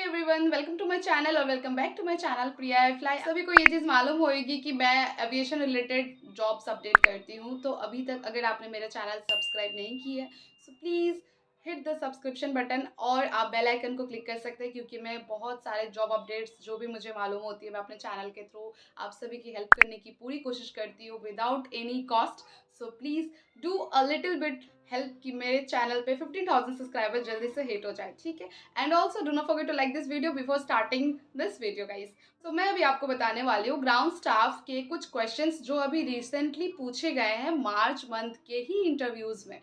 Everyone, welcome to my channel और welcome back to my channel Priya fly. सभी को ये चीज़ मालूम होगी कि मैं एविएशन रिलेटेड जॉब्स अपडेट करती हूँ। तो अभी तक अगर आपने मेरा चैनल सब्सक्राइब नहीं किया है so please hit the subscription button और आप बेल आइकन को क्लिक कर सकते हैं, क्योंकि मैं बहुत सारे जॉब अपडेट्स जो भी मुझे मालूम होती है मैं अपने चैनल के थ्रू आप सभी की हेल्प करने की पूरी कोशिश करती हूँ without any cost. So please do a little bit help कि मेरे चैनल पे 15,000 सब्सक्राइबर जल्दी से हिट हो जाए, ठीक है। And also do not forget to like this video before starting this video guys. तो मैं अभी आपको बताने वाली हूँ ग्राउंड स्टाफ के कुछ क्वेश्चंस जो अभी रिसेंटली पूछे गए हैं मार्च मंथ के ही इंटरव्यूज में।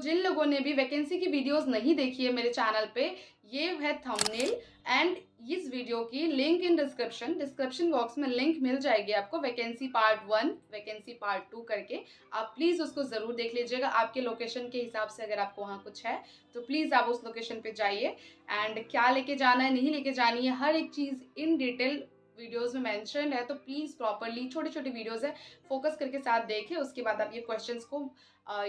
जिन लोगों ने भी वैकेंसी की वीडियोस नहीं देखी है मेरे चैनल पे, ये है थंबनेल एंड इस वीडियो की लिंक इन डिस्क्रिप्शन बॉक्स में लिंक मिल जाएगी आपको, वैकेंसी पार्ट 1 वैकेंसी पार्ट 2 करके। आप प्लीज़ उसको ज़रूर देख लीजिएगा। आपके लोकेशन के हिसाब से अगर आपको वहाँ कुछ है तो प्लीज़ आप उस लोकेशन पे जाइए एंड क्या लेके जाना है नहीं लेके जानी है हर एक चीज़ इन डिटेल वीडियोस में मेंशन है। तो प्लीज़ प्रॉपरली छोटी छोटी वीडियोस है, फोकस करके साथ देखें। उसके बाद आप ये क्वेश्चंस को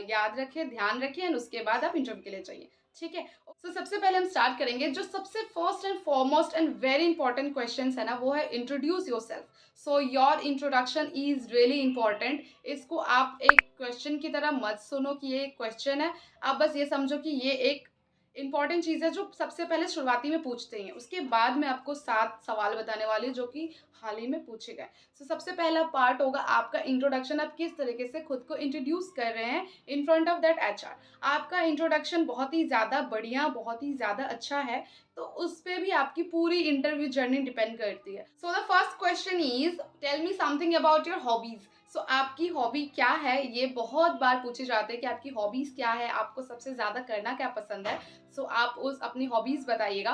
याद रखें, ध्यान रखें एंड उसके बाद आप इंटरव्यू के लिए जाइए, ठीक है। सबसे पहले हम स्टार्ट करेंगे। जो सबसे first and foremost and very important question है ना, वो है introduce your self. So your introduction is really important. इसको आप एक क्वेश्चन की तरह मत सुनो कि ये क्वेश्चन है, आप बस ये समझो कि ये एक इंपॉर्टेंट चीज़ है जो सबसे पहले शुरुआती में पूछते हैं। उसके बाद मैं आपको 7 सवाल बताने वाली हूँ जो कि हाल ही में पूछे गए। सबसे पहला पार्ट होगा आपका इंट्रोडक्शन। आप किस तरीके से खुद को इंट्रोड्यूस कर रहे हैं in front of that HR. आपका इंट्रोडक्शन बहुत ही ज़्यादा बढ़िया, बहुत ही ज़्यादा अच्छा है तो उस पे भी आपकी पूरी इंटरव्यू जर्नी डिपेंड करती है। So the first question is tell me something about your hobbies. आपकी हॉबी क्या है, ये बहुत बार पूछे जाते हैं कि आपकी हॉबीज क्या है, आपको सबसे ज्यादा करना क्या पसंद है। आप उस अपनी हॉबीज बताइएगा।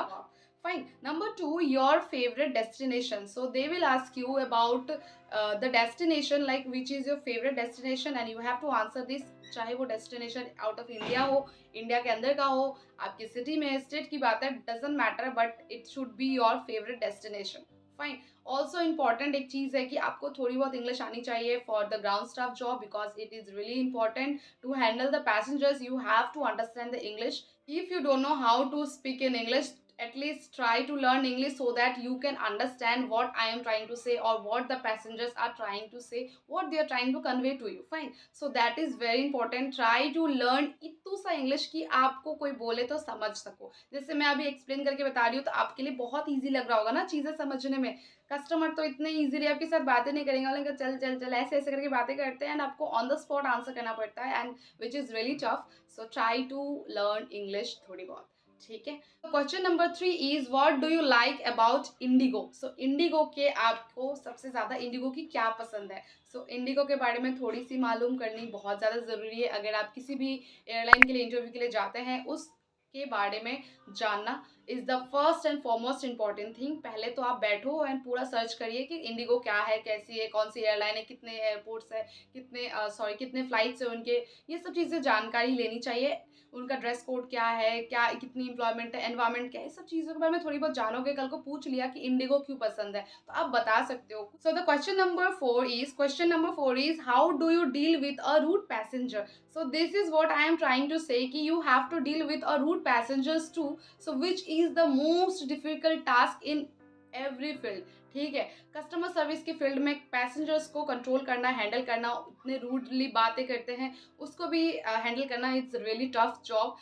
Fine. Number 2, your favourite destination. They will ask you about the destination, like which is your favourite destination and you have to answer this. चाहे वो डेस्टिनेशन आउट ऑफ इंडिया हो, इंडिया के अंदर का हो, आपकी सिटी में, स्टेट की बात है, doesn't matter, but it should be your favourite destination. Fine. Also important एक चीज़ है कि आपको थोड़ी बहुत इंग्लिश आनी चाहिए for the ground staff job, because it is really important to handle the passengers. You have to understand the English. If you don't know how to speak in English, at least try to learn English so that you can understand what I am trying to say or what the passengers are trying to say, what they are trying to convey to you. Fine. So that is very important. Try to learn इतू सा English कि आपको कोई बोले तो समझ सको। जैसे मैं अभी एक्सप्लेन करके बता रही हूँ तो आपके लिए बहुत ईजी लग रहा होगा ना चीज़ें समझने में। कस्टमर तो इतने इजीली आपके साथ बातें नहीं करेंगे, बोलेंगे चल चल चल ऐसे ऐसे करके बातें करते हैं एंड आपको ऑन द स्पॉट आंसर करना पड़ता है and which is really tough. Try to learn English थोड़ी बहुत, ठीक है। Question number 3 is what do you like about IndiGo. IndiGo के आपको सबसे ज़्यादा इंडिगो की क्या पसंद है। इंडिगो के बारे में थोड़ी सी मालूम करनी बहुत ज़्यादा ज़रूरी है। अगर आप किसी भी एयरलाइन के लिए इंटरव्यू के लिए जाते हैं, उस के बारे में जानना is the first and foremost important thing. पहले तो आप बैठो एंड पूरा सर्च करिए कि इंडिगो क्या है, कैसी है, कौन सी एयरलाइन है, कितने एयरपोर्ट्स है, कितने फ्लाइट्स है उनके, ये सब चीज़ें जानकारी लेनी चाहिए। उनका ड्रेस कोड क्या है, क्या कितनी एम्प्लॉयमेंट है, एनवायरमेंट क्या है, इस सब चीज़ों के बारे में थोड़ी बहुत जानोगे। कल को पूछ लिया कि इंडिगो क्यों पसंद है तो आप बता सकते हो। The question number 4 is how do you deal with a rude passenger. This is what I am trying to say कि you have to deal with a rude passengers too. Which is the most difficult task in every field, ठीक है। Customer service के field में passengers को control करना, handle करना, इतने rudely बातें करते हैं उसको भी हैंडल करना, इट्स रियली टफ जॉब।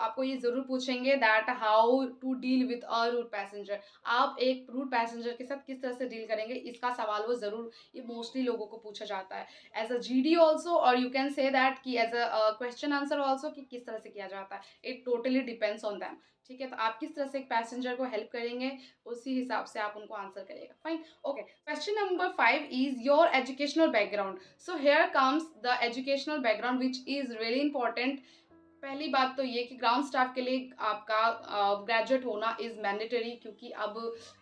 आपको ये ज़रूर पूछेंगे that how to deal with a rude passenger. आप एक रूड पैसेंजर के साथ किस तरह से डील करेंगे, इसका सवाल वो ज़रूर, ये मोस्टली लोगों को पूछा जाता है एज अ जीडी ऑल्सो, और यू कैन से दैट कि as a question answer also कि किस तरह से किया जाता है। It totally depends on them, ठीक है। तो आप किस तरह से एक पैसेंजर को हेल्प करेंगे उसी हिसाब से आप उनको आंसर करिएगा। Fine, okay. Question number 5 is your educational background. Here comes the educational background which is really important. पहली बात तो ये कि ग्राउंड स्टाफ के लिए आपका ग्रेजुएट होना इज़ मैंडेटरी, क्योंकि अब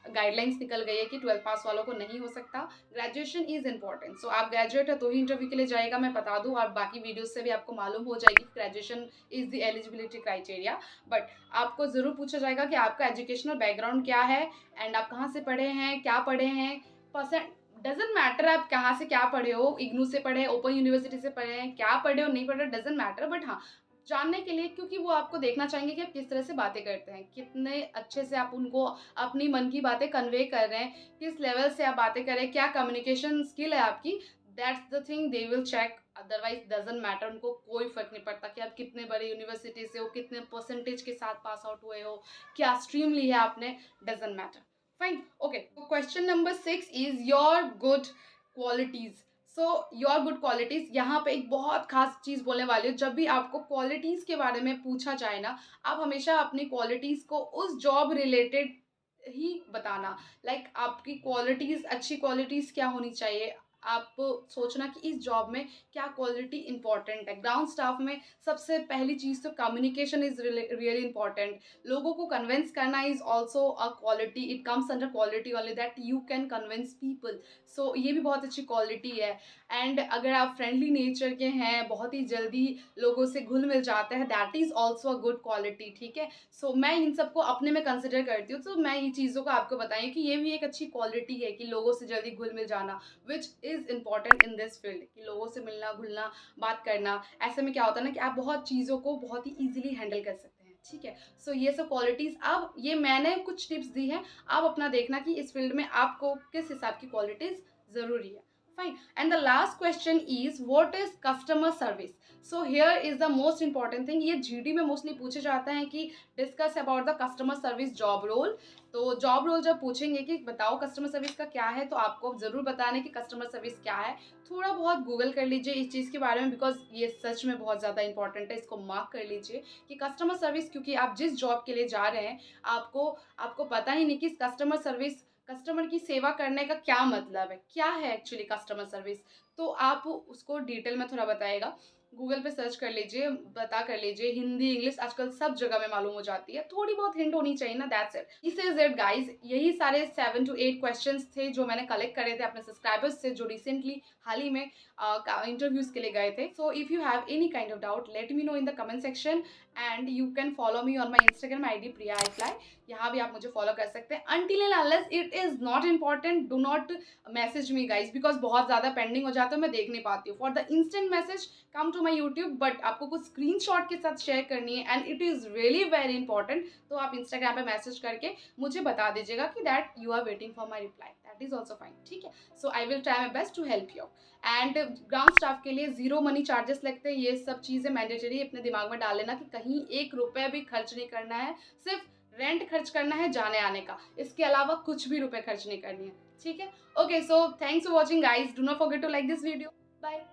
गाइडलाइंस निकल गई है कि 12th पास वालों को नहीं हो सकता। Graduation is important. आप ग्रेजुएट है तो ही इंटरव्यू के लिए जाएगा, मैं बता दूं, और बाकी वीडियोस से भी आपको मालूम हो जाएगी graduation is the eligibility criteria. But आपको ज़रूर पूछा जाएगा कि आपका एजुकेशनल बैकग्राउंड क्या है एंड आप कहाँ से पढ़े हैं, क्या पढ़े हैं। परसेंट डजेंट मैटर आप कहाँ से क्या पढ़े हो, इग्नू से पढ़े, ओपन यूनिवर्सिटी से पढ़े हैं, क्या पढ़े हो नहीं पढ़े, डजेंट मैटर, बट हाँ जानने के लिए, क्योंकि वो आपको देखना चाहेंगे कि आप किस तरह से बातें करते हैं, कितने अच्छे से आप उनको अपनी मन की बातें कन्वे कर रहे हैं, किस लेवल से आप बातें कर रहे हैं, क्या कम्युनिकेशन स्किल है आपकी। That's the thing they will check. Otherwise doesn't matter, उनको कोई फर्क नहीं पड़ता कि आप कितने बड़े यूनिवर्सिटी से हो, कितने परसेंटेज के साथ पास आउट हुए हो, क्या स्ट्रीम ली है आपने, doesn't matter. Fine, okay. Question number 6 is your good qualities. So your good qualities, यहाँ पे एक बहुत खास चीज़ बोलने वाली हूँ। जब भी आपको क्वालिटीज़ के बारे में पूछा जाए ना, आप हमेशा अपनी क्वालिटीज़ को उस जॉब रिलेटेड ही बताना। लाइक आपकी क्वालिटीज़, अच्छी क्वालिटीज़ क्या होनी चाहिए, आप सोचना कि इस जॉब में क्या क्वालिटी इंपॉर्टेंट है। ग्राउंड स्टाफ में सबसे पहली चीज़ तो कम्युनिकेशन इज़ रियली इंपॉर्टेंट। लोगों को कन्विंस करना is also a quality, it comes under quality only, that you can convince people. So ये भी बहुत अच्छी क्वालिटी है। एंड अगर आप फ्रेंडली नेचर के हैं, बहुत ही जल्दी लोगों से घुल मिल जाते हैं, that is also a good quality, ठीक है। सो मैं इन सबको अपने में कंसिडर करती हूँ, तो मैं ये चीज़ों को आपको बताई कि ये भी एक अच्छी क्वालिटी है कि लोगों से जल्दी घुल मिल जाना, which is important in this field, कि लोगों से मिलना घुलना, बात करना। ऐसे में क्या होता है ना कि आप बहुत चीज़ों को बहुत ही ईजिली हैंडल कर सकते हैं, ठीक है। सो ये सब क्वालिटीज़, अब ये मैंने कुछ टिप्स दी हैं, आप अपना देखना कि इस फील्ड में आपको किस हिसाब की क्वालिटीज़ ज़रूरी है। Fine. And the last question is, what is customer service? So here is the most important thing. ये जीडी में मोस्टली पूछे जाते हैं कि discuss about the customer service job role. तो जॉब रोल जब पूछेंगे कि बताओ कस्टमर सर्विस का क्या है, तो आपको ज़रूर बताना है कि कस्टमर सर्विस क्या है। थोड़ा बहुत गूगल कर लीजिए इस चीज़ के बारे में, बिकॉज ये सच में बहुत ज़्यादा इंपॉर्टेंट है, इसको मार्क कर लीजिए कि कस्टमर सर्विस, क्योंकि आप जिस जॉब के लिए जा रहे हैं, आपको आपको पता ही नहीं कि कस्टमर सर्विस, कस्टमर की सेवा करने का क्या मतलब है, क्या है एक्चुअली कस्टमर सर्विस। तो आप उसको डिटेल में थोड़ा बताएगा, गूगल पे सर्च कर लीजिए, पता कर लीजिए, हिंदी इंग्लिश आजकल सब जगह में मालूम हो जाती है, थोड़ी बहुत हिंट होनी चाहिए ना, that's it. This is it guys, यही सारे 7 to 8 क्वेश्चंस थे जो मैंने कलेक्ट करे थे अपने सब्सक्राइबर्स से, जो रिसेंटली हाल ही में इंटरव्यूज के लिए गए थे। So if you have any kind of doubt, let me know in the comment section, and you can follow me on my Instagram ID Priya iFly। यहाँ भी आप मुझे फॉलो कर सकते हैं। Until and unless it is not important, do not message me guys, because बहुत ज़्यादा pending हो जाता है, मैं देख नहीं पाती हूँ। For the instant message come to my YouTube, but आपको कुछ स्क्रीनशॉट के साथ शेयर करनी है and it is really very important, तो आप इंस्टाग्राम पे मैसेज करके मुझे बता दीजिएगा कि that you are waiting for my reply, that is also fine, ठीक है। So I will try my best to help you. And ground staff के लिए 0 मनी चार्जेस लगते हैं, ये सब चीज़ें मैंडेटरी अपने दिमाग में डाल लेना कि कहीं 1 रुपया भी खर्च नहीं करना है, सिर्फ रेंट खर्च करना है जाने आने का, इसके अलावा कुछ भी रुपए खर्च नहीं करनी है, ठीक है। Okay, so thanks for watching guys, do not forget to like this video, bye.